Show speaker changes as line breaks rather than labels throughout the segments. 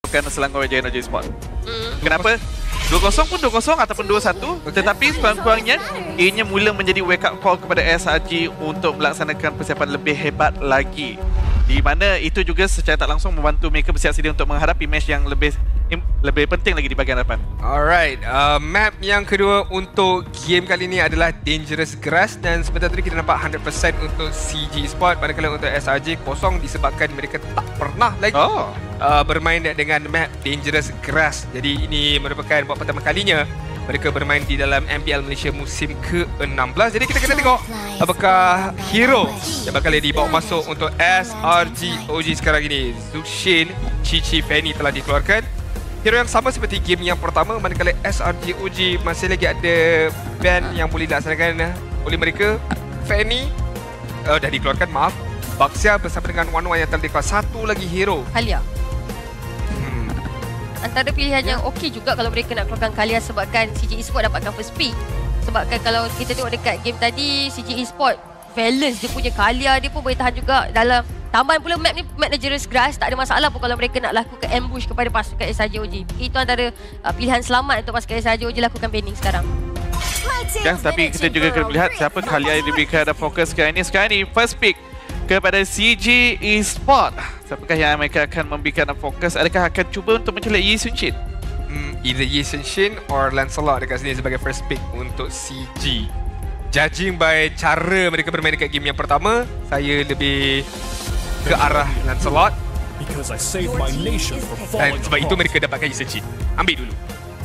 bukan Selangor Jaya Energy Sport. Kenapa? 2-0 pun 2-0 ataupun 2-1, tetapi sekurang-kurangnya ianya mula menjadi wake up call kepada SRG untuk melaksanakan persiapan lebih hebat lagi, di mana itu juga secara tak langsung membantu mereka bersiap sedia untuk menghadapi match yang lebih penting lagi di bahagian hadapan.
Alright, map yang kedua untuk game kali ini adalah Dangerous Grass, dan sebentar tadi kita nampak 100% untuk CG Sport, manakala untuk SRG kosong disebabkan mereka tak pernah lagi bermain dengan map Dangerous Grass. Jadi ini merupakan buat pertama kalinya mereka bermain di dalam MPL Malaysia musim ke-16. Jadi kita kena tengok apakah hero yang bakal dibawa masuk untuk SRG OG sekarang ini. Zuxin, Cici, Fanny telah dikeluarkan. Hero yang sama seperti game yang pertama, manakala SRG OG masih lagi ada ban yang boleh dilaksanakan oleh mereka. Fanny dah dikeluarkan, maaf. Baxia bersama dengan Wanwan yang telah dikeluarkan. Satu lagi hero,
Kalia. Antara pilihan yang okey juga kalau mereka nak keluarkan Kalia, sebabkan CG Esport dapatkan first pick. Sebabkan kalau kita tengok dekat game tadi, CG Esport balance dia punya Kalia, dia pun boleh tahan juga dalam taman pula. Map ni map Dangerous Grass, tak ada masalah pun kalau mereka nak lakukan ambush kepada pasukan SRG OG. Itu antara pilihan selamat untuk pasukan SRG OG lakukan banning sekarang.
Ya, tapi kita juga kena melihat siapa Kalia yang diberikan ada fokus sekarang ini. Sekarang ini first pick kepada CG Esport. Siapakah yang mereka akan memberikan fokus? Adakah akan cuba untuk mencelik Yi Sun-shin?
Either Yi Sun-shin or Lancelot dekat sini sebagai first pick untuk CG. Judging by cara mereka bermain dekat game yang pertama, saya lebih ke arah Lancelot. Dan sebab itu mereka dapatkan Yi Sun-shin. Ambil dulu.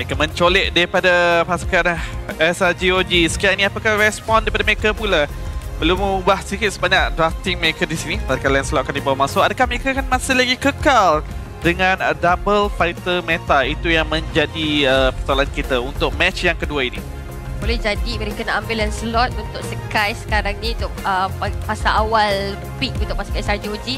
Mereka mencolek daripada pasukan SRG OG. Sekarang ini apakah respon daripada mereka pula? Belum mengubah sikit sebanyak drafting mereka di sini. Apakah Lancelot akan dibawa masuk? Adakah mereka akan masih lagi kekal dengan double fighter meta? Itu yang menjadi persoalan kita untuk match yang kedua ini.
Boleh jadi mereka nak ambil Lancelot untuk Sky sekarang ni untuk fasa awal pick untuk pasukan SRG OG.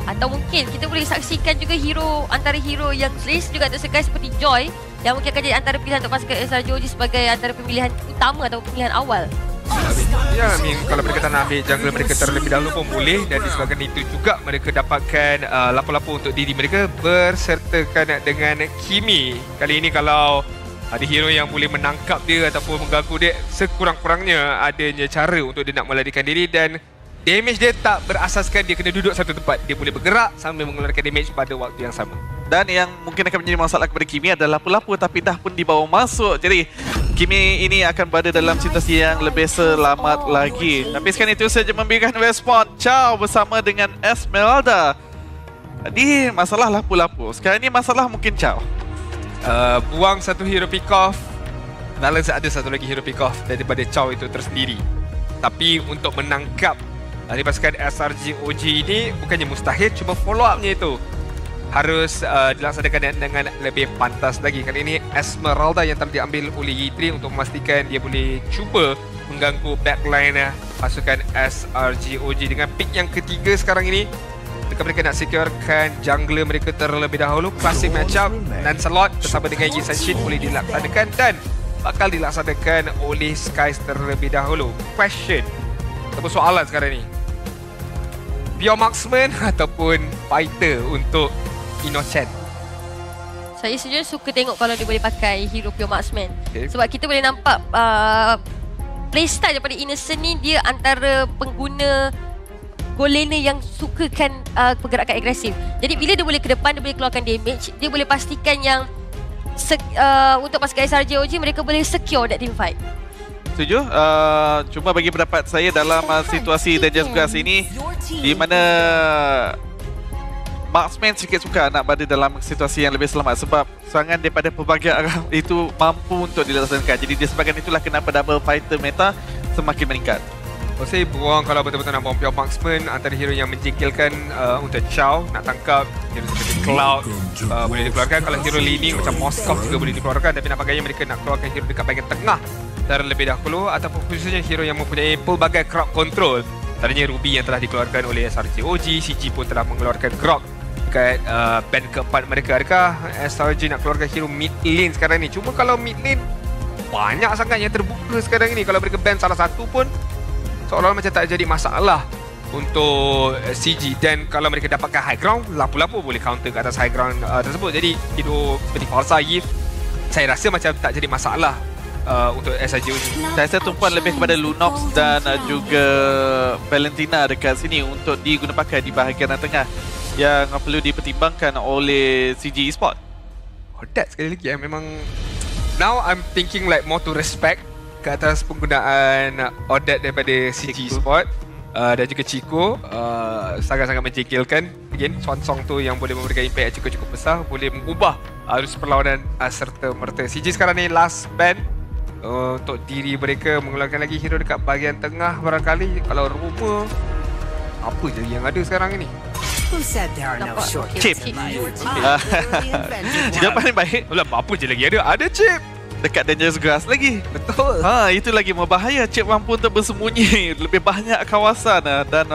Atau mungkin kita boleh saksikan juga hero, antara hero yang list juga untuk Sky seperti Joy, yang mungkin akan jadi antara pilihan untuk pasukan SRG OG sebagai antara pemilihan utama atau pemilihan awal.
Ya, kalau mereka tak nak ambil jungle mereka terlebih dahulu pun boleh, dan disebabkan itu juga mereka dapatkan lapu-lapu untuk diri mereka bersertakan dengan Kimi. Kali ini kalau ada hero yang boleh menangkap dia ataupun mengganggu dia, sekurang-kurangnya adanya cara untuk dia nak melarikan diri, dan damage dia tak berasaskan dia kena duduk satu tempat. Dia boleh bergerak sambil mengeluarkan damage pada waktu yang sama.
Dan yang mungkin akan menjadi masalah kepada Kimi adalah lapu-lapu, tapi dah pun dibawa masuk. Jadi Kimi ini akan berada dalam situasi yang lebih selamat lagi. Tapi sekarang itu saja memberikan respon Chow bersama dengan Esmeralda. Tadi masalah lapu-lapu, sekarang ini masalah mungkin Chow.
Buang satu hero pick off, balance ada satu lagi hero pick off daripada Chow itu tersendiri. Tapi untuk menangkap dari pasukan SRG OG ini bukannya mustahil, cuma follow up-nya itu harus dilaksanakan dengan lebih pantas lagi. Kali ini Esmeralda yang telah diambil oleh Yi3 untuk memastikan dia boleh cuba mengganggu backline pasukan SRG OG. Dengan pick yang ketiga sekarang ini, mereka nak securekan jungler mereka terlebih dahulu. Classic matchup, Lancelot bersama dengan Yi Sun-shin boleh dilaksanakan dan bakal dilaksanakan oleh Skies terlebih dahulu. Question ataupun soalan sekarang ni, pure marksman ataupun fighter untuk Innocent?
Saya sebenarnya suka tengok kalau dia boleh pakai hero pure marksman.
Okay.
Sebab kita boleh nampak playstyle daripada Innocent ni, dia antara pengguna goal laner yang sukakan pergerakan agresif. Jadi bila dia boleh ke depan, dia boleh keluarkan damage, dia boleh pastikan yang untuk pasukan SRG OG mereka boleh secure that team fight.
Setuju. Cuma bagi pendapat saya dalam situasi Dangerous Grass ini, di mana marksman sikit suka nak berada dalam situasi yang lebih selamat sebab serangan daripada pelbagai arah itu mampu untuk dilaksanakan. Jadi disebabkan itulah kenapa double fighter meta semakin meningkat.
Saya buang kalau betul-betul nak buang pure marksman, antara hero yang menjengkelkan untuk Chow nak tangkap hero seperti Cloud boleh dikeluarkan. Kalau hero leading macam Moskov juga boleh dikeluarkan, tapi nampaknya mereka nak keluarkan hero dekat bahagian tengah terlebih dahulu, ataupun khususnya hero yang mempunyai pelbagai crowd control. Antaranya Ruby yang telah dikeluarkan oleh SRG OG, CG pun telah mengeluarkan Grok dekat band keempat mereka. Adakah SRG nak keluarkan hero mid lane sekarang ni? Cuma kalau mid lane banyak sangat yang terbuka sekarang ni. Kalau mereka ban salah satu pun seolah-olah macam tak jadi masalah untuk CG. Dan kalau mereka dapatkan high ground, lampu-lampu boleh counter ke atas high ground tersebut. Jadi hidup seperti Falsa Yif, saya rasa macam tak jadi masalah untuk SRG OG.
Saya rasa tumpuan lebih kepada Lunox dan juga Valentina dekat sini untuk diguna pakai di bahagian tengah yang perlu dipertimbangkan oleh CG Esports.
Odet sekali lagi memang now I'm thinking like more to respect ke atas penggunaan Odet daripada CG Esports dan juga Chico. Sangat-sangat menjengkelkan. Again, Swan Song tu yang boleh memberikan impact yang cukup besar, boleh mengubah arus perlawanan serta merta. CG sekarang ni last ban untuk diri mereka mengeluarkan lagi hero dekat bahagian tengah barangkali. Kalau rumor apa je yang ada sekarang ini?
Chip. Jawapan yang baik.
Apa je lagi ada? Ada chip
dekat Dangerous Grass lagi.
Betul.
Itu lagi berbahaya. Chip mampu untuk bersembunyi lebih banyak kawasan dan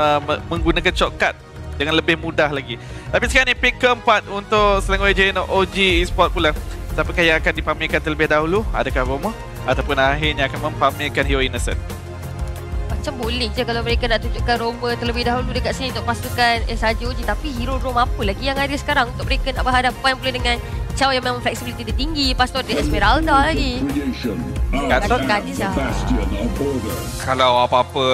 menggunakan shortcut dengan lebih mudah lagi. Tapi sekarang ni pick keempat untuk Selangor Giant OG Esports pula. Siapakah yang akan dipamerkan terlebih dahulu? Adakah Roma ataupun akhirnya akan mempamerkan Hero Innocent?
Macam boleh je kalau mereka nak tunjukkan Roma terlebih dahulu dekat sini untuk pasukan SRG OG. Tapi hero Roma apa lagi yang ada sekarang untuk mereka nak berhadapan pula dengan Chow yang memang flexibility dia tinggi. Lepas tu ada Esmeralda lagi.
Kalau apa-apa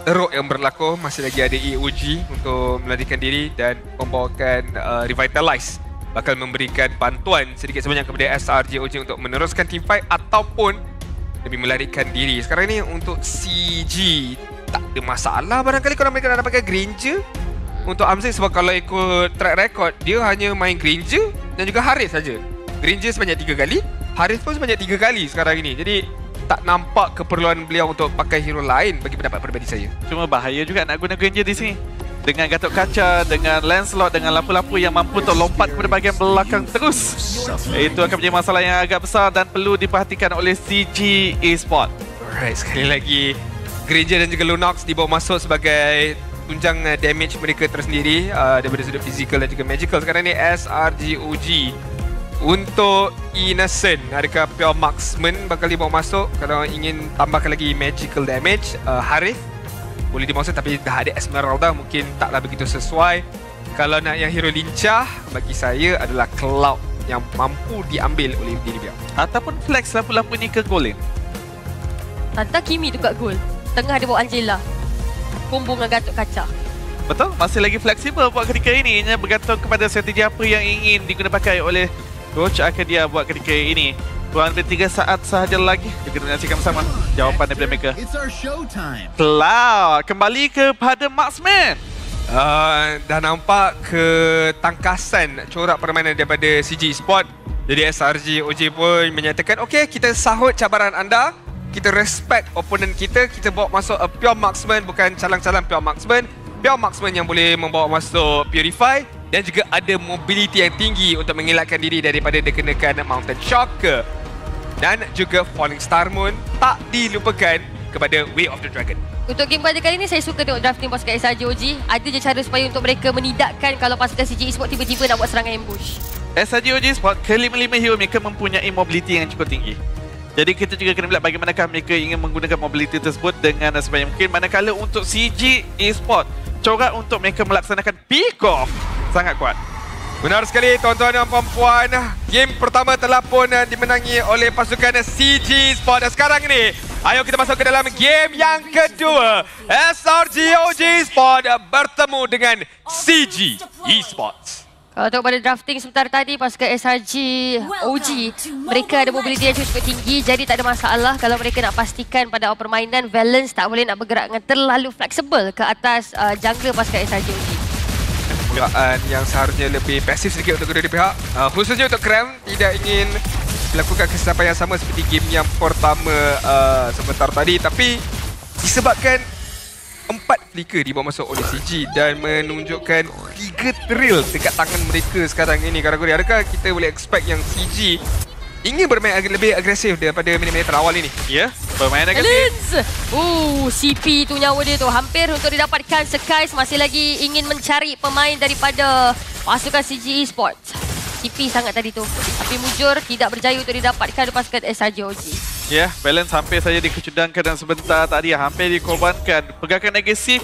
teruk yang berlaku, masih lagi ada EOG untuk melarikan diri dan membawakan Revitalize. Bakal memberikan bantuan sedikit sebanyak kepada SRG OG untuk meneruskan team fight ataupun lebih melarikan diri. Sekarang ni untuk CG tak ada masalah barangkali kalau mereka nak dapatkan Granger untuk Amzik, sebab kalau ikut track record dia hanya main Granger dan juga Harith saja. Granger sebanyak 3 kali, Harith pun sebanyak 3 kali sekarang ini. Jadi tak nampak keperluan beliau untuk pakai hero lain bagi pendapat peribadi saya.
Cuma bahaya juga nak guna Granger di sini. Dengan Gatot Kaca, dengan Lancelot, dengan lampu-lampu yang mampu untuk lompat kepada bahagian belakang terus. Itu akan menjadi masalah yang agak besar dan perlu diperhatikan oleh CG Esports.
Alright, sekali lagi Granger dan juga Lunox dibawa masuk sebagai tunjang damage mereka tersendiri daripada sudut fizikal dan juga magical. Sekarang ni SRG OG untuk Innocent, adakah pure marksman bakal dibawa masuk? Kalau ingin tambahkan lagi magical damage, Harith boleh dimaksud, tapi dah ada Esmeralda mungkin taklah begitu sesuai. Kalau nak yang hero lincah, bagi saya adalah Cloud yang mampu diambil oleh diri dia.
Ataupun flex lampu-lampu ni ke goal lane.
Hantar Kimi tu kat gol. Tengah dia bawa Angela. Combo dengan Gatot Kaca.
Betul, masih lagi fleksibel buat ketika ini. Hanya bergantung kepada strategi apa yang ingin digunakan pakai oleh Coach Arcadia buat ketika ini. Kurang lebih 3 saat sahaja lagi. Kita menyaksikan bersama jawapan daripada mereka. Cloud kembali kepada marksman.
Dah nampak ketangkasan corak permainan daripada CG Esports. Jadi SRG OG pun menyatakan, okey, kita sahut cabaran anda. Kita respect opponent kita. Kita bawa masuk a pure marksman, bukan calang-calang pure marksman. Pure marksman yang boleh membawa masuk Purify dan juga ada mobility yang tinggi untuk mengelakkan diri daripada dikenakan Mountain Shocker. Dan juga Falling Star Moon tak dilupakan kepada Way of the Dragon.
Untuk game pada kali ni, saya suka tengok drafting pasukan SRG OG. Ada je cara supaya untuk mereka menidakkan kalau pasukan CG Esports tiba-tiba nak buat serangan ambush.
SRG OG Esports, kelima-lima hero mereka mempunyai mobility yang cukup tinggi. Jadi kita juga kena melihat bagaimanakah mereka ingin menggunakan mobility tersebut dengan sebanyak mungkin. Manakala untuk CG Esports, corak untuk mereka melaksanakan pick off sangat kuat.
Benar sekali tuan-tuan dan puan-puan. Game pertama telah pun dimenangi oleh pasukan CG Esports. Dan sekarang ini, ayo kita masuk ke dalam game yang kedua. SRG OG Esports bertemu dengan CG Esports.
Kalau tengok pada drafting sebentar tadi, pasukan SRG OG, mereka ada mobility yang cukup tinggi. Jadi tak ada masalah kalau mereka nak pastikan pada permainan Valence tak boleh nak bergerak dengan terlalu fleksibel ke atas jungler pasukan SRG OG.
Penggunaan yang seharusnya lebih pasif sedikit untuk kedua pihak. Khususnya untuk Cram, tidak ingin melakukan kesilapan yang sama seperti game yang pertama sebentar tadi. Tapi disebabkan 4 flicker dibawa masuk oleh CG dan menunjukkan 3 thrill dekat tangan mereka sekarang ini. Kategori, adakah kita boleh expect yang CG ingin bermain lebih agresif daripada minit-minit terawal ini?
Ya, bermain agresif.
CP tu nyawa dia tu hampir untuk didapatkan. Skies masih lagi ingin mencari pemain daripada pasukan CG Esports. CP sangat tadi tu, tapi mujur tidak berjaya untuk didapatkan oleh pasukan SRG OG.
Ya, balance hampir saja dikecudangkan dan sebentar tadi hampir dikorbankan. Pergerakan agresif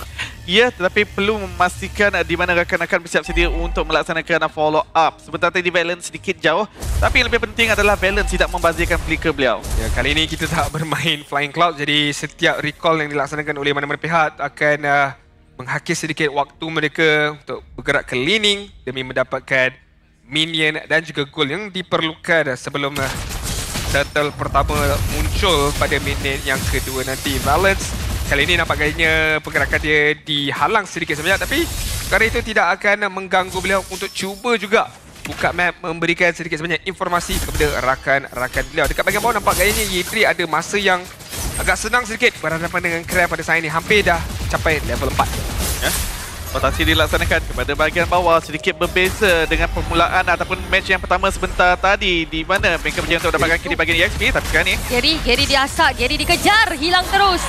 Ya, tetapi perlu memastikan di mana rakan-rakan bersiap sedia untuk melaksanakan follow up. Sebentar tadi Valens sedikit jauh, tapi yang lebih penting adalah Valens tidak membazirkan flicker beliau.
Ya, kali ini kita tak bermain Flying Cloud, jadi setiap recall yang dilaksanakan oleh mana-mana pihak akan menghakis sedikit waktu mereka untuk bergerak ke laning demi mendapatkan minion dan juga goal yang diperlukan sebelum turtle pertama muncul pada minit yang kedua nanti. Valens kali ini nampak gayanya pergerakan dia dihalang sedikit sebanyak, tapi perkara itu tidak akan mengganggu beliau untuk cuba juga buka map, memberikan sedikit sebanyak informasi kepada rakan-rakan beliau. Dekat bahagian bawah nampak gayanya Yetri ada masa yang agak senang sedikit berhadapan dengan Krem pada saat ini. Hampir dah capai level 4.
Ya. Rotasi dilaksanakan kepada bahagian bawah, sedikit berbeza dengan permulaan ataupun match yang pertama sebentar tadi di mana mereka berjaya untuk dapatkan kill di bahagian EXP. Tapi sekarang ni
Gary diasak, Gary dikejar, hilang terus.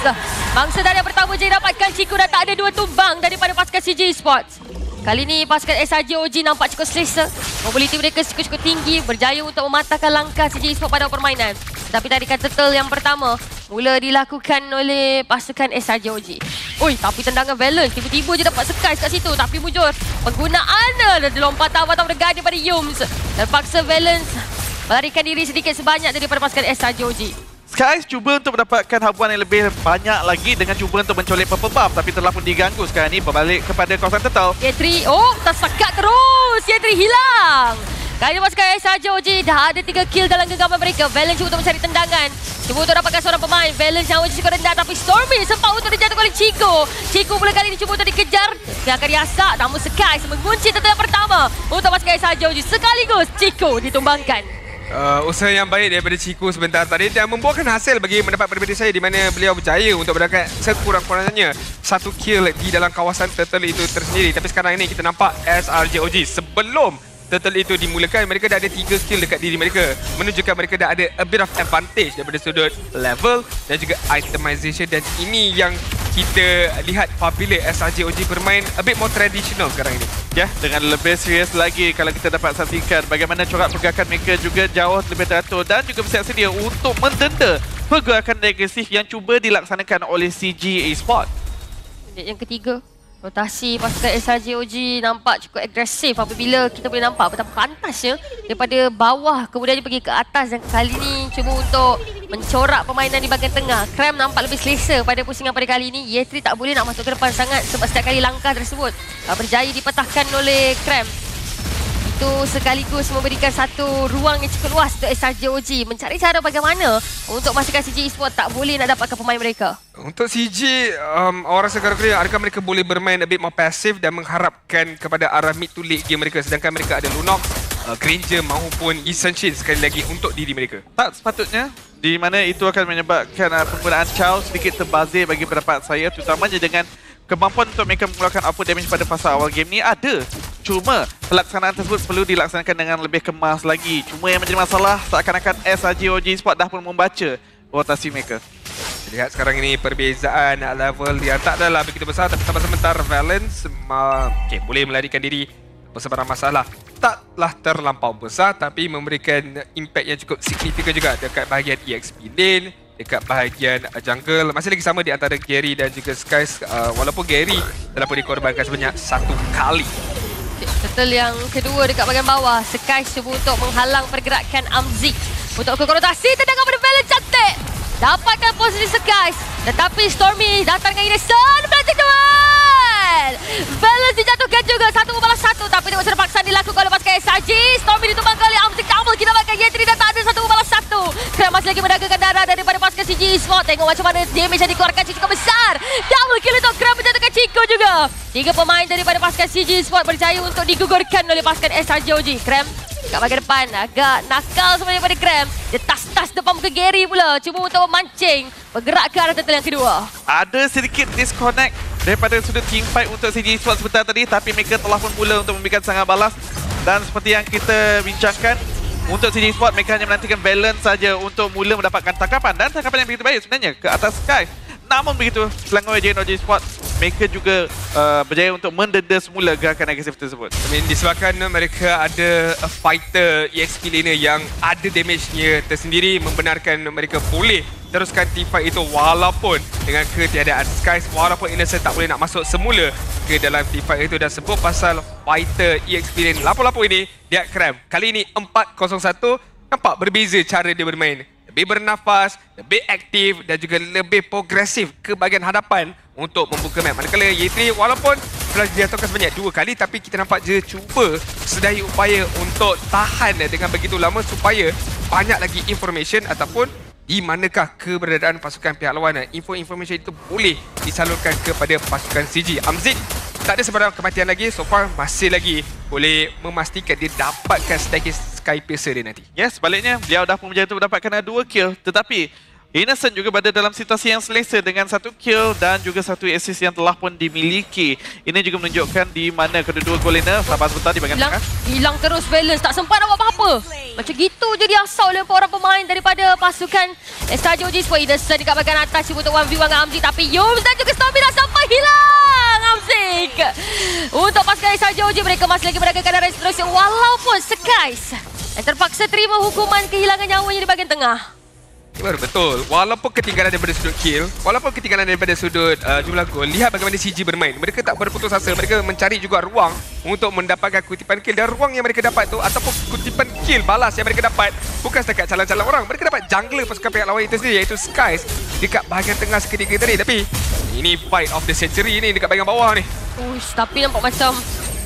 Mangsa dari yang pertama je dapatkan Chico dan tak ada 2 tumbang daripada pasukan CJ Esports. Kali ni pasukan SRG OG nampak cukup selesa. Mobility mereka cukup tinggi, berjaya untuk mematahkan langkah CJ Esports pada permainan. Tapi tarikan turtle yang pertama mula dilakukan oleh pasukan SRG OG. Oi, tapi tendangan Valens tiba-tiba je dapat Skies kat situ, tapi mujur penggunaan lompatan atau bergaya daripada Yums. Terpaksa Valens melarikan diri sedikit sebanyak daripada pasukan SRG OG.
Skies cuba untuk mendapatkan habuan yang lebih banyak lagi dengan cuba untuk mencolek purple buff, tapi telah pun diganggu. Sekarang ni berbalik kepada kawasan turtle.
Yetri, tersekat terus. Yetri hilang. Kali ini pasukan SRG OG dah ada 3 kill dalam genggaman mereka. Valens cuba untuk mencari tendangan, cuba untuk dapatkan seorang pemain. Valens yang cukup rendah, tapi Stormy sempat untuk dijatuhkan oleh Chico. Chico pula kali ini cuba untuk dikejar. Dia akan diasak, namun Skies mengunci turtle yang pertama untuk pasukan SRG OG. Sekaligus Chico ditumbangkan.
Usaha yang baik daripada Chico sebentar tadi dan membuahkan hasil bagi mendapat perbeza saya, di mana beliau berjaya untuk mendapatkan sekurang-kurangnya 1 kill di dalam kawasan turtle itu tersendiri. Tapi sekarang ini kita nampak SRG OG sebelum turtle itu dimulakan, mereka dah ada 3 skill dekat diri mereka, menunjukkan mereka dah ada a bit of advantage daripada sudut level dan juga itemization. Dan ini yang kita lihat apabila SRG OG bermain a bit more traditional sekarang ini.
Ya, dengan lebih serius lagi kalau kita dapat saksikan bagaimana corak pergerakan mereka juga jauh lebih teratur dan juga bersiap sedia untuk mendenda pergerakan agresif yang cuba dilaksanakan oleh CJ Esports.
Minit yang ketiga, rotasi pasukan SRG OG nampak cukup agresif apabila kita boleh nampak betapa pantasnya daripada bawah kemudian dia pergi ke atas, dan kali ni cuba untuk mencorak permainan di bahagian tengah. Krem nampak lebih selesa pada pusingan pada kali ini. Yetri tak boleh nak masuk ke depan sangat sebab setiap kali langkah tersebut berjaya dipatahkan oleh Krem. Itu sekaligus memberikan satu ruang yang cukup luas untuk SRG OG mencari cara bagaimana untuk memastikan CJ Esports tak boleh nak dapatkan pemain mereka.
Untuk CJ, orang rasa kira-kira adakah mereka boleh bermain a bit more passive dan mengharapkan kepada arah mid to late game mereka, sedangkan mereka ada Lunox, Granger maupun Yisenshin sekali lagi untuk diri mereka.
Tak sepatutnya, di mana itu akan menyebabkan penggunaan Chow sedikit terbazir bagi pendapat saya, terutamanya dengan kemampuan untuk mereka mengeluarkan output damage pada fasa awal game ni ada. Cuma pelaksanaan tersebut perlu dilaksanakan dengan lebih kemas lagi. Cuma yang menjadi masalah seakan-akan SRG OG Esports dah pun membaca rotasi mereka.
Lihat sekarang ini perbezaan level yang tak adalah begitu besar, tapi sampai sebentar Valens boleh melarikan diri sebarang masalah. Taklah terlampau besar, tapi memberikan impact yang cukup signifikan juga dekat bahagian EXP lane, dekat bahagian jungle. Masih lagi sama di antara Gary dan juga Skies, walaupun Gary telah pun dikorbankan sebanyak 1 kali.
Turtle yang kedua dekat bahagian bawah, Skies cuba untuk menghalang pergerakan Amzik untuk ke rotasi. Tendangan pada Valens cantik, dapatkan posisi Skies, tetapi Stormy datang dengan Innocent. Berarti duel! Valens dijatuhkan juga 1-1, tapi dengan terpaksa dilakukan oleh pasukan SRG. Stormy ditumbangkan oleh Amzik. Double kita makan Yetri dan tak ada 1-1. Krem masih lagi mendagangkan darah daripada pasukan CJ Esports. Tengok macam mana damage yang dikeluarkan cukup besar. Double kill untuk Krem, menjatuhkan Chico juga. 3 pemain daripada pasukan CJ Esports berjaya untuk digugurkan oleh pasukan SRG OG. Krem kat bahagian depan agak nakal sebenarnya daripada Krem. Dia tas-tas depan muka Gary pula, cuba untuk memancing bergerak ke arah turtle yang kedua.
Ada sedikit disconnect daripada sudut teamfight untuk CJ Esports sebentar tadi, tapi mereka telah pun mula untuk memberikan serangan balas. Dan seperti yang kita bincangkan, untuk CJ Esports mereka hanya menantikan balance saja untuk mula mendapatkan tangkapan, dan tangkapan yang begitu baik sebenarnya ke atas Sky. Namun begitu, selangor JNOJ Esports, mereka juga berjaya untuk mendenda semula gerakan agresif tersebut.
Disebabkan mereka ada fighter EXP laner yang ada damage-nya tersendiri, membenarkan mereka boleh teruskan teamfight itu walaupun dengan ketiadaan Skies, walaupun Innocent tak boleh nak masuk semula ke dalam teamfight itu. Dan sebut pasal fighter e-experience 88 ini, dia cram. Kali ini 4-0-1, nampak berbeza cara dia bermain. Lebih bernafas, lebih aktif dan juga lebih progresif ke bahagian hadapan untuk membuka map. Manakala Y3 walaupun telah dijatuhkan sebanyak 2 kali, tapi kita nampak dia cuba sedaya upaya untuk tahan dengan begitu lama supaya banyak lagi information ataupun di manakah keberadaan pasukan pihak lawan. Information itu boleh disalurkan kepada pasukan CG. Amzik tak ada sebarang kematian lagi. So far masih lagi boleh memastikan dia dapatkan status Sky Piercer dia nanti.
Yes, sebaliknya beliau dah pun menjadi mendapatkan 2 kill. Tetapi Innocent juga berada dalam situasi yang selesa dengan 1 kill dan juga 1 assist yang telah pun dimiliki. Ini juga menunjukkan di mana kedua-dua goal laner. Sabar sebentar di bahagian tengah.
Hilang terus balance, tak sempat nak buat apa-apa. Macam gitu je dia asal oleh orang pemain daripada pasukan SRG OG Sport. Innocent dekat bahagian atas cuba untuk 1v1 dengan Amzik, tapi Yums dan juga Stormy dah sampai hilang Amzik. Untuk pasukan SRG OG, mereka masih lagi berada keadaan seterusnya walaupun Skies terpaksa terima hukuman kehilangan nyawanya di bahagian tengah.
Betul. Walaupun ketinggalan daripada sudut kill, walaupun ketinggalan daripada sudut jumlah gol, lihat bagaimana CG bermain. Mereka tak berputus asa. Mereka mencari juga ruang untuk mendapatkan kutipan kill. Dan ruang yang mereka dapat tu ataupun kutipan kill balas yang mereka dapat bukan setakat calon-calon orang. Mereka dapat jungler pasukan pihak lawan itu sendiri, iaitu Skies dekat bahagian tengah seketika tadi. Tapi ini fight of the century ni dekat bahagian bawah ni.
Uish, tapi nampak macam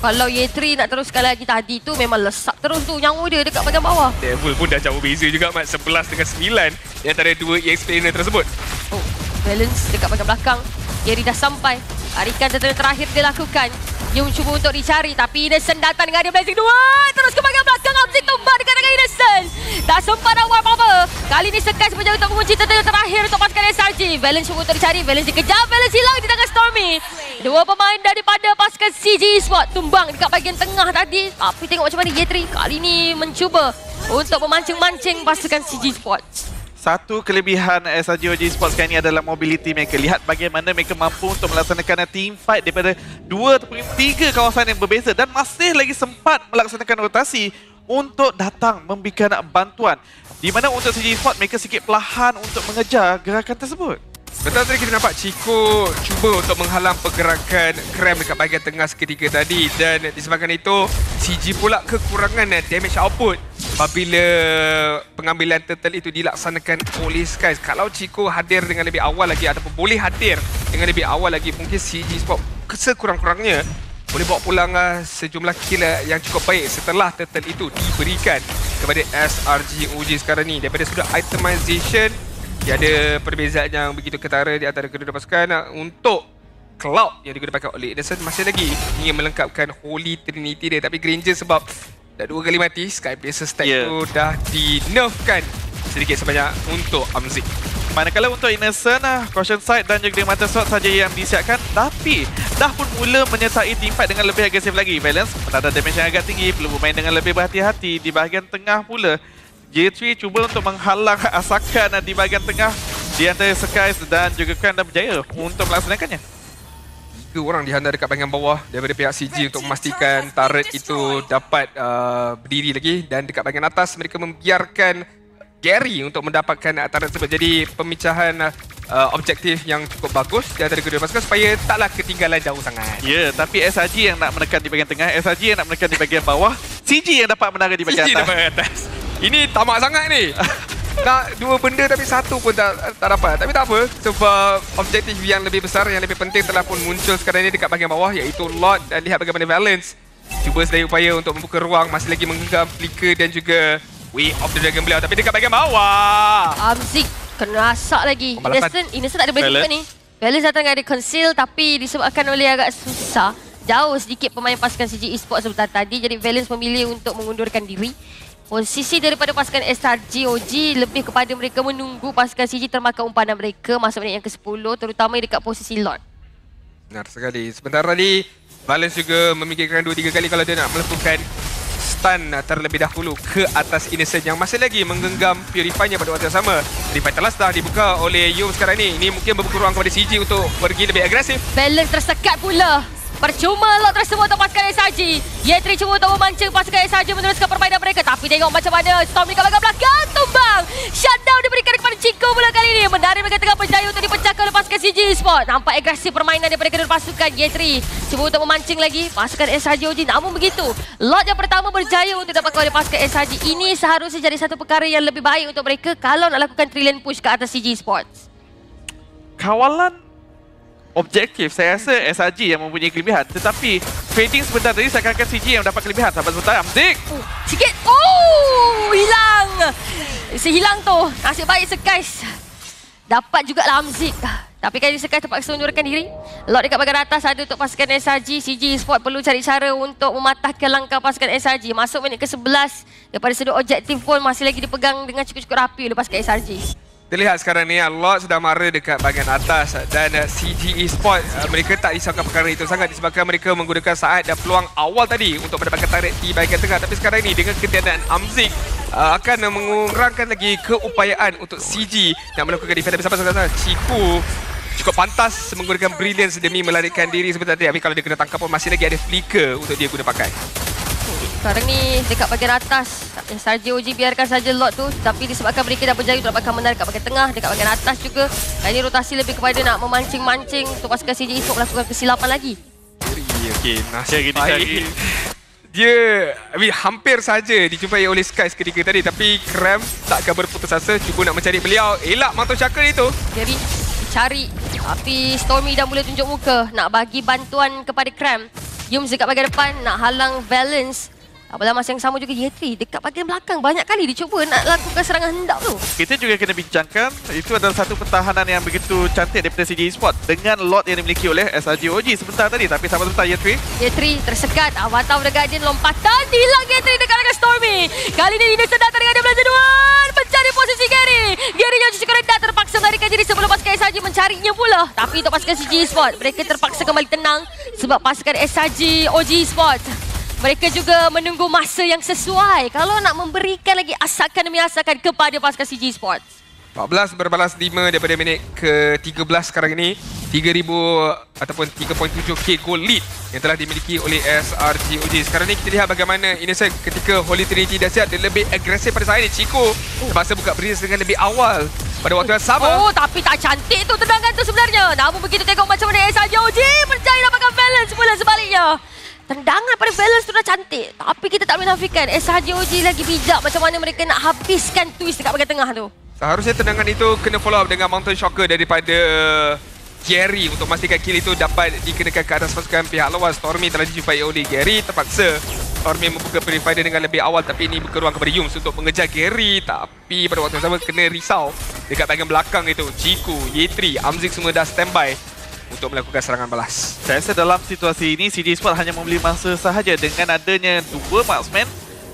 kalau Y3 nak teruskan lagi tadi tu memang lesak terus tu nyawa dia dekat bahagian bawah.
Devil pun dah jauh beza juga, Mat. 11 dengan 9 di antara 2 EXP tersebut.
Oh, balance dekat bahagian belakang. Yeri dah sampai. Tarikan terakhir dia lakukan. Dia mencuba untuk dicari tapi Innocent datang dengan dia blazing 2. Terus ke bahagian belakang. Amzik tumbang dekat dengan Innocent. Tak sempat nak buat apa-apa. Kali ni Skies berjaya untuk mengunci terakhir untuk pasukan SRG. Valence cuba untuk dicari. Valence dikejar. Valence hilang di tangan Stormy. 2 pemain daripada pasukan CG Esport tumbang dekat bahagian tengah tadi. Tapi tengok macam mana Y3 kali ni mencuba untuk memancing-mancing pasukan CG Esport.
Satu kelebihan SRG OG Sports sekarang ini adalah mobility mereka. Lihat bagaimana mereka mampu untuk melaksanakan team fight daripada 2 ataupun 3 kawasan yang berbeza dan masih lagi sempat melaksanakan rotasi untuk datang memberikan bantuan. Di mana untuk CG Sport mereka sikit perlahan untuk mengejar gerakan tersebut.
Betul tadi kita nampak Chico cuba untuk menghalang pergerakan Cram dekat bahagian tengah seketika tadi. Dan disebabkan itu CG pula kekurangan damage output apabila pengambilan turtle itu dilaksanakan oleh Skies. Kalau Chico hadir dengan lebih awal lagi ataupun boleh hadir dengan lebih awal lagi, mungkin CG Sport sekurang-kurangnya boleh bawa pulang sejumlah kill yang cukup baik setelah turtle itu diberikan kepada SRG OG sekarang ni. Daripada sudut itemization, dia ada perbezaan yang begitu ketara di antara kedua pasukan. Untuk Cloud yang digunakan oleh Innocent masih lagi ingin melengkapkan Holy Trinity dia. Tapi Granger sebab dah 2 kali mati, Sky Piercer stack tu dah di-nerfkan sedikit sebanyak untuk Amzik.
Manakala untuk Innocent, Caution Sight dan juga Mata Sword saja yang disiapkan. Tapi dah pun mula menyertai team fight dengan lebih agresif lagi. Valence ada damage yang agak tinggi, perlu bermain dengan lebih berhati-hati. Di bahagian tengah pula J3 cuba untuk menghalang asakan di bahagian tengah di antara Skies dan juga Cram dan berjaya untuk melaksanakannya.
3 orang dihantar dekat bahagian bawah daripada pihak CG untuk memastikan turret itu dapat berdiri lagi. Dan dekat bahagian atas mereka membiarkan Gary untuk mendapatkan turret tersebut. Jadi pemecahan objektif yang cukup bagus di antara kedua pasukan supaya taklah ketinggalan jauh sangat.
Ya, tapi SRG yang nak menekan di bahagian tengah, SRG yang nak menekan di bahagian bawah, CG yang dapat menara di bahagian atas.
Ini tamak sangat ni. Nak 2 benda tapi 1 pun tak dapat. Tapi tak apa, sebab objektif yang lebih besar, yang lebih penting telah pun muncul sekarang ni dekat bahagian bawah, iaitu Lord. Dan lihat bagaimana Valence cuba sedaya upaya untuk membuka ruang, masih lagi menggenggam Flicker dan juga Way of the Dragon beliau. Tapi dekat bahagian bawah
Amzik kena asak lagi. Innocent tak ada benda juga ni. Valence datang ada conceal tapi disebabkan oleh agak susah, jauh sedikit pemain pasukan CG Esports sebentar tadi. Jadi Valence memilih untuk mengundurkan diri. Posisi daripada pasukan SRG OG lebih kepada mereka menunggu pasukan CG termakan umpanan mereka masuk menit yang ke-10, terutama dekat posisi Lord.
Benar sekali. Sebentar tadi Valence juga memikirkan 2-3 kali kalau dia nak melakukan stun terlebih dahulu ke atas Innocent yang masih lagi menggenggam Purify-nya pada waktu yang sama. Purify telah dah dibuka oleh Yum sekarang ni. Ini mungkin membuka ruang kepada CG untuk pergi lebih agresif.
Balance tersekat pula. Percuma lot tersebut untuk pasukan SRG. Y3 cuba untuk memancing pasukan SRG meneruskan permainan mereka. Tapi tengok macam mana Storm di bahagian belakang tumbang. Shutdown diberikan kepada Chico pula kali ini. Mendarat mereka tengah berjaya untuk dipecahkan oleh pasukan CG Esports. Nampak agresif permainan daripada kedua pasukan G3. Cuba untuk memancing lagi pasukan SRG OG. Namun begitu, lot yang pertama berjaya untuk dapatkan oleh pasukan SRG. Ini seharusnya jadi satu perkara yang lebih baik untuk mereka kalau nak lakukan trillion push ke atas CG Esports.
Kawalan objektif, saya rasa SRG yang mempunyai kelebihan. Tetapi fading sebentar tadi seakan-akan CG yang dapat kelebihan. Sahabat sebentar, Amzik.
Sikit. Oh, hilang. Sehilang tu. Nasib baik Sekais dapat juga Amzik. Tapi kali Sekais terpaksa undurkan diri. Lot dekat bahagian atas ada untuk pasukan SRG. CG Esports perlu cari cara untuk mematahkan langkah pasukan SRG. Masuk minit ke-11. Daripada sudut objektif pun masih lagi dipegang dengan cukup-cukup rapi oleh pasukan SRG.
Kita lihat sekarang ni Lot sedang mara dekat bahagian atas dan CG Esports mereka tak risaukan perkara itu sangat disebabkan mereka menggunakan saat dan peluang awal tadi untuk mendapatkan tarik di bahagian tengah. Tapi sekarang ni dengan ketiadaan Amzik akan mengurangkan lagi keupayaan untuk CG yang melakukan defend. Tapi sampai Chico cukup pantas menggunakan brilliance demi melarikan diri seperti tadi. Tapi kalau dia kena tangkap pun masih lagi ada flicker untuk dia guna pakai.
Sekarang ni dekat bahagian atas SRG OG biarkan saja lot tu. Tapi disebabkan mereka dah berjaya untuk dapatkan menarik dekat bahagian tengah. Dekat bahagian atas juga. Kali ni rotasi lebih kepada nak memancing-mancing untuk pasukan CG Esports melakukan kesilapan lagi.
Okey, nasib baik. Dia hampir saja dijumpai oleh Sky seketika tadi. Tapi Cram takkan berputus asa cuba nak mencari beliau. Elak Mantul Chakra itu.
Jadi dicari. Tapi Stormy dah mula tunjuk muka. Nak bagi bantuan kepada Cram. Yums dekat bahagian depan nak halang Valence. Pada masa yang sama juga G3 dekat bahagian belakang banyak kali dicuba nak lakukan serangan hendak tu. Kita
juga kena bincangkan itu adalah satu pertahanan yang begitu cantik daripada CG Esports dengan lot yang dimiliki oleh SRG OG sebentar tadi. Tapi sahabat-sahabat G3 tersekat. Avatar The Guardian lompatan hilang G3 dekat dengan Stormy. Kali ini Dino sedang dengan dia belajar dua mencari posisi Gary. Gary yang cukup rendah terpaksa melarikan diri sebelum pasukan SRG mencarinya pula. Tapi untuk pasukan CG Esports mereka terpaksa kembali tenang sebab pasukan SRG OG Esports mereka juga menunggu masa yang sesuai kalau nak memberikan lagi asakan demi asakan kepada pasukan CG Esports.
14 berbalas 5 daripada minit ke-13 sekarang ini. 3,000 ataupun 3.7k goal lead yang telah dimiliki oleh SRG OG. Sekarang ni kita lihat bagaimana Innocent ketika Holy Trinity dah siap, dia lebih agresif pada saat ini. Chico terpaksa buka bridge dengan lebih awal pada waktu yang sama.
Oh, tapi tak cantik tu tendangan tu sebenarnya. Namun begitu tengok macam mana SRG OG berjaya dapatkan balance pula sebaliknya. Tendangan pada balance tu dah cantik. Tapi kita tak boleh nafikan SRG OG lagi bijak macam mana mereka nak habiskan twist dekat bahagian tengah tu.
Seharusnya tendangan itu kena follow up dengan Mountain Shocker daripada Gary untuk memastikan kill itu dapat dikenakan ke atas pasukan pihak lawan. Stormy telah dijumpai oleh Gary. Terpaksa Stormy membuka Purifier dengan lebih awal tapi ini buka ruang kepada Yums untuk mengejar Gary. Tapi pada waktu yang sama kena risau dekat bahagian belakang itu. Chico, Y3, Amzik semua dah standby untuk melakukan serangan balas.
Saya rasa dalam situasi ini CG Esports hanya membeli masa sahaja dengan adanya 2 marksman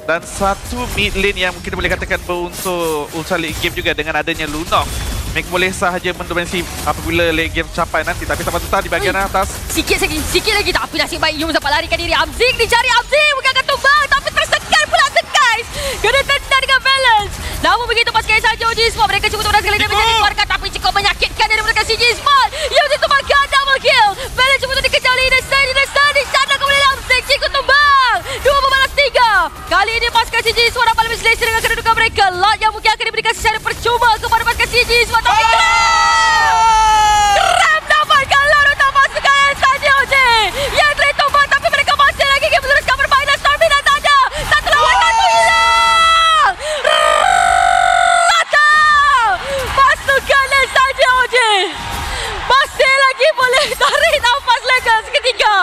dan 1 mid lane yang mungkin boleh katakan berunsur ultra late game juga dengan adanya Lunok. Mereka boleh sahaja mendominasi apabila late game capai nanti. Tapi sampai tutah di bahagian atas.
Sikit lagi. Tapi nasib baik Yums dapat larikan diri. Amzik dicari. Amzik bukan tumbang tapi tersekat pula Sekais. Kena tendang dengan balance. Namun begitu pasukan SRG OG Esports mereka cuba untuk sekali damage yang dikeluarkan tapi cukup menyakitkan dari mereka CG Esports. Yums ditumbangkan double kill. Balance cuba untuk dikejar oleh Innocent di sana kemudian Amzik Chico tumbang. 2 berbalas 3. Kali ini pasukan CG Esports dapat lebih selesa dengan kedudukan mereka. Lot yang mungkin akan diberikan secara percuma kepada pasukan CG Esports. Tapi Cram dapatkan lot untuk pasukan SRG OG. Yang telah tumbang tapi mereka masih lagi ingin meneruskan permainan. Stormy dah tak ada. Satu lawan satu hilang. Pasukan SRG OG masih lagi boleh tarik nafas lega seketika.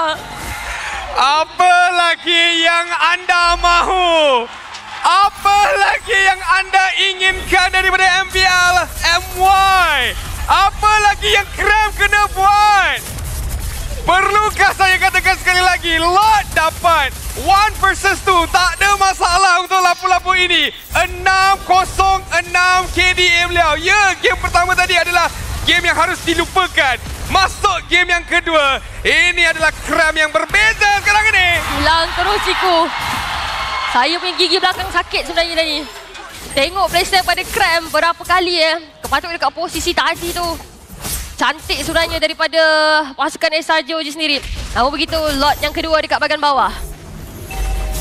Apa lagi yang anda mahu? Apa lagi yang anda inginkan daripada MPL MY? Apa lagi yang Cram kena buat? Perlukah saya katakan sekali lagi, Lot dapat 1 versus 2. Tak ada masalah untuk lapu-lapu ini. 6-0-6 KDA beliau. Ya, game pertama tadi adalah game yang harus dilupakan. Masuk game yang kedua. Ini adalah Cram yang berbeza sekarang ini.
Hilang terus Chico. Saya punya gigi belakang sakit sebenarnya tadi. Tengok playstyle pada Cram berapa kali kepatut dekat posisi tadi tu. Cantik sebenarnya daripada pasukan SRG OG sendiri. Namun begitu lot yang kedua dekat bahagian bawah.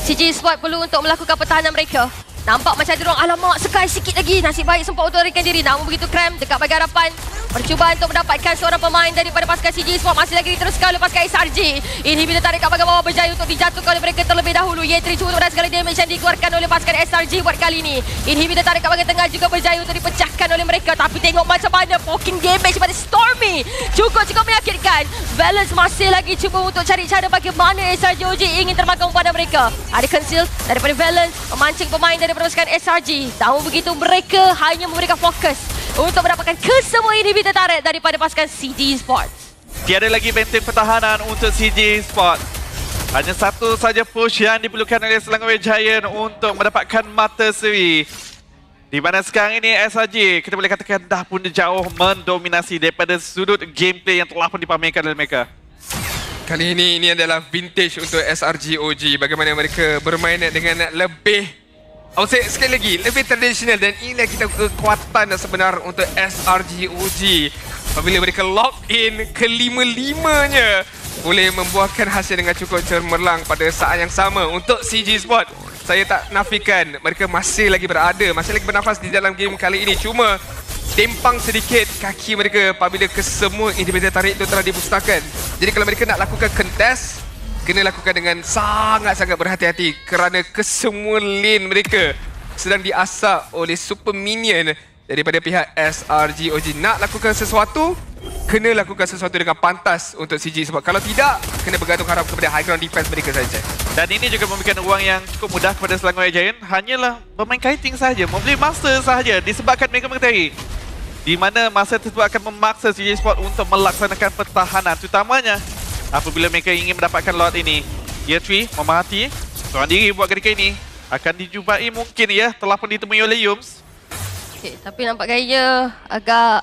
CG Esports perlu untuk melakukan pertahanan mereka. Nampak macam ada orang, alamak, Sky sikit lagi. Nasib baik sempat untuk larikan diri. Namun begitu Krem dekat bagi harapan. Percubaan untuk mendapatkan seorang pemain daripada pasukan CG Esports masih lagi diteruskan oleh pasukan SRG. Inhibitor tarik kat bahagian bawah berjaya untuk dijatuhkan oleh mereka terlebih dahulu. Yetri cuba untuk merasakan segala damage yang dikeluarkan oleh pasukan SRG buat kali ini. Inhibitor tarik kat bahagian tengah juga berjaya untuk dipecahkan oleh mereka. Tapi tengok macam mana poking damage pada Stormy. Cukup menyakitkan. Valence masih lagi cuba untuk cari cara bagaimana SRG OG ingin termakan pada mereka. Ada conceal daripada Valence memancing pemain daripada pasukan SRG. Namun begitu mereka hanya memberikan fokus untuk mendapatkan kesemua inhibitor tarik daripada pasukan CG Esports.
Tiada lagi benteng pertahanan untuk CG Esports. Hanya satu saja push yang diperlukan oleh Selangor Giant untuk mendapatkan mata seri. Di mana sekarang ini SRG kita boleh katakan dah pun jauh mendominasi daripada sudut gameplay yang telah pun dipamerkan oleh mereka.
Kali ini adalah vintage untuk SRG OG. Bagaimana mereka bermain dengan lebih, sekali lagi, lebih tradisional, dan inilah kita kekuatan sebenar untuk SRG OG. Apabila mereka lock in kelima-limanya, boleh membuahkan hasil dengan cukup cemerlang pada saat yang sama. Untuk CG Esports, saya tak nafikan mereka masih lagi berada, masih lagi bernafas di dalam game kali ini. Cuma timpang sedikit kaki mereka apabila kesemua inhibitor tarik itu telah dimusnahkan. Jadi kalau mereka nak lakukan contest, kena lakukan dengan sangat-sangat berhati-hati kerana kesemua lane mereka sedang diasap oleh super minion daripada pihak SRG OG. Nak lakukan sesuatu, kena lakukan sesuatu dengan pantas untuk CG sebab kalau tidak, kena bergantung harap kepada high ground defense mereka saja.
Dan ini juga memberikan ruang yang cukup mudah kepada Selangor Giant. Hanyalah bermain kiting sahaja, membeli master sahaja disebabkan mereka mengetahui di mana masa tersebut akan memaksa CG Esports untuk melaksanakan pertahanan, terutamanya apabila mereka ingin mendapatkan lot ini. Yetri memerhati seorang diri buat ketika ini akan dijumpai mungkin ya, telah pun ditemui oleh Yums.
Okay, tapi nampak gaya agak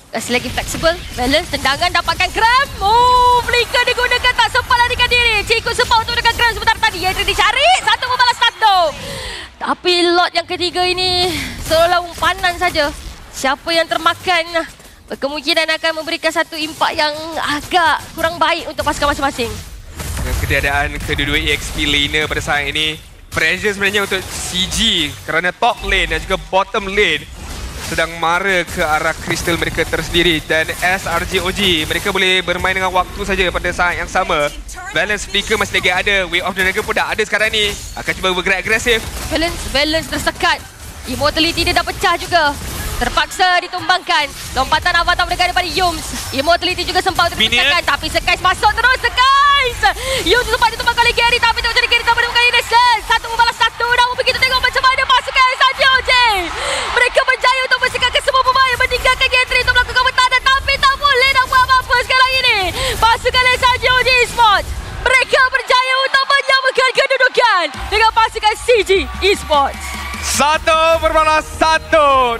masih lagi fleksibel. Balance, tendangan dapatkan Kram. Oh, flicker digunakan, tak sempat larikan diri. Cikgu sempat untuk dekat Kram sebentar tadi. Yetri dicari, satu membalas satu. Tapi lot yang ketiga ini seolah umpanan saja. Siapa yang termakan kemungkinan akan memberikan satu impak yang agak kurang baik untuk pasukan masing-masing.
Dengan ketiadaan kedua-dua EXP laner pada saat ini, pressure sebenarnya untuk CG kerana top lane dan juga bottom lane sedang mara ke arah kristal mereka tersendiri. Dan SRG OG, mereka boleh bermain dengan waktu saja pada saat yang sama. Balance flicker masih lagi ada, Way of the Dragon pun dah ada sekarang ni. Akan cuba bergerak agresif.
Balance tersekat. Immortality dia dah pecah juga. Terpaksa ditumbangkan. Lompatan avatar mereka daripada Yums. Immortality juga sempat untuk dipecahkan. Tapi Skies masuk terus. Skies! Yums sempat ditumbangkan oleh Gary. Tapi tengok jadi Gary tak menemukan Innocent. Satu membalas satu. Namun begitu tengok macam mana pasukan SRG OG. Mereka berjaya untuk bersihkan ke semua pemain. Meninggalkan Gentry untuk melakukan pertahanan. Tapi tak boleh nak buat apa-apa sekarang ini. Pasukan SRG OG Esports, mereka berjaya untuk menyamakan kedudukan dengan pasukan CG Esports.
1-1.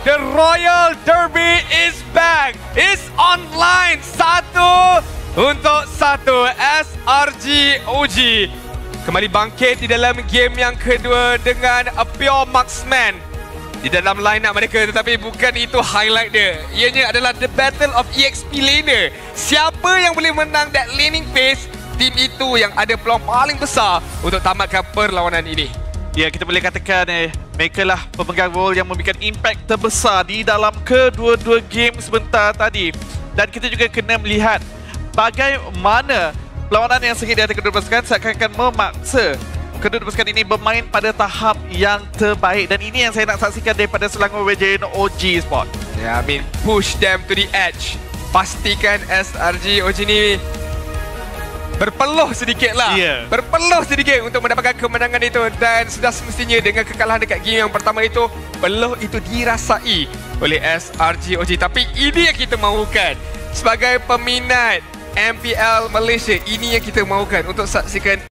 The Royal Derby is back. It's online. 1-1. SRG OG kembali bangkit di dalam game yang kedua dengan a pure marksman di dalam line up mereka. Tetapi bukan itu highlight dia. Ianya adalah the battle of EXP laner. Siapa yang boleh menang that laning phase, tim itu yang ada peluang paling besar untuk tamatkan perlawanan ini.
Ya, kita boleh katakan mereka lah pemegang role yang memberikan impact terbesar di dalam kedua-dua game sebentar tadi. Dan kita juga kena melihat bagaimana perlawanan yang sengit di antara kedua pasukan seakan-akan memaksa kedua pasukan ini bermain pada tahap yang terbaik. Dan ini yang saya nak saksikan daripada Selangor Giant OG Esports.
Yeah, I mean, push them to the edge. Pastikan SRG OG ni berpeluh sedikit lah. Berpeluh sedikit untuk mendapatkan kemenangan itu. Dan sudah semestinya dengan kekalahan dekat game yang pertama itu, peluh itu dirasai oleh SRG OG. Tapi ini yang kita mahukan sebagai peminat MPL Malaysia. Ini yang kita mahukan untuk saksikan